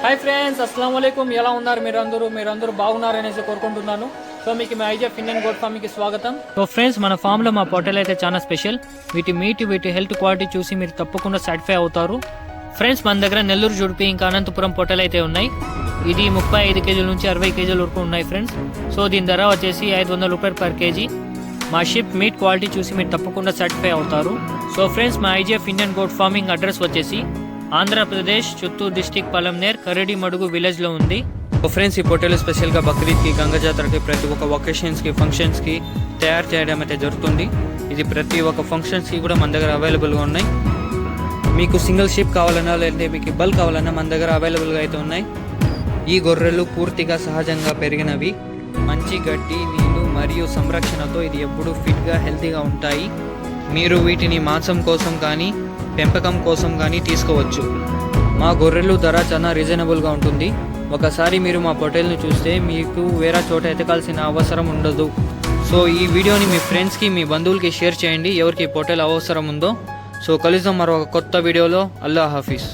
Hi friends, అస్సలం వాలేకుమ్. ఎలా ఉన్నారు మీరందరూ బాగున్నారనేసి కోరుకుంటున్నాను. సో మీకు మా ఐజీఎఫ్ ఇండియన్ గోట్ ఫార్మ్కి స్వాగతం. సో ఫ్రెండ్స్, మన ఫామ్లో మా పొట్టేలు అయితే చాలా స్పెషల్. వీటి హెల్త్ క్వాలిటీ చూసి మీరు తప్పకుండా సాటిస్ఫై అవుతారు. ఫ్రెండ్స్, మన దగ్గర నెల్లూరు జుడిపి ఇంకా అనంతపురం పొట్టేలు అయితే ఉన్నాయి. ఇది 35 కేజీల నుంచి 60 కేజీల వరకు ఉన్నాయి ఫ్రెండ్స్. సో దీని ధర వచ్చేసి 500 రూపాయలు పర్ కేజీ. మా షిప్ మీట్ క్వాలిటీ చూసి మీరు తప్పకుండా సాటిస్ఫై అవుతారు. సో ఫ్రెండ్స్, మా IGF Indian goat farming address వచ్చేసి ఆంధ్రప్రదేశ్ చిత్తూరు డిస్టిక్ పలంనేర్ కరడి మడుగు విలేజ్లో ఉంది. ఫ్రెండ్స్, ఈ పొట్టేలు స్పెషల్గా బక్రీద్కి, గంగా జాతరకి, ప్రతి ఒక్క ఒకేషన్స్కి, ఫంక్షన్స్కి తయారు చేయడం అయితే జరుగుతుంది. ఇది ప్రతి ఒక్క ఫంక్షన్స్కి కూడా మన దగ్గర అవైలబుల్గా ఉన్నాయి. మీకు సింగిల్ షిప్ కావాలన్నా లేదంటే మీకు బల్క్ కావాలన్నా మన దగ్గర అవైలబుల్గా అయితే ఉన్నాయి. ఈ గొర్రెలు పూర్తిగా సహజంగా పెరిగినవి. మంచి గడ్డి, నీళ్లు మరియు సంరక్షణతో ఇది ఎప్పుడూ ఫిట్గా హెల్తీగా ఉంటాయి. మీరు వీటిని మాంసం కోసం కానీ పెంపకం కోసం కానీ తీసుకోవచ్చు. మా గొర్రెలు ధర చాలా రీజనబుల్గా ఉంటుంది. ఒకసారి మీరు మా పొట్టేల్ని చూస్తే మీకు వేరే చోట ఎతకాల్సిన అవసరం ఉండదు. సో ఈ వీడియోని మీ ఫ్రెండ్స్కి, మీ బంధువులకి షేర్ చేయండి ఎవరికి పొట్టేలు అవసరం ఉందో. సో కలుద్దాం మరో కొత్త వీడియోలో. అల్లా హాఫీజ్.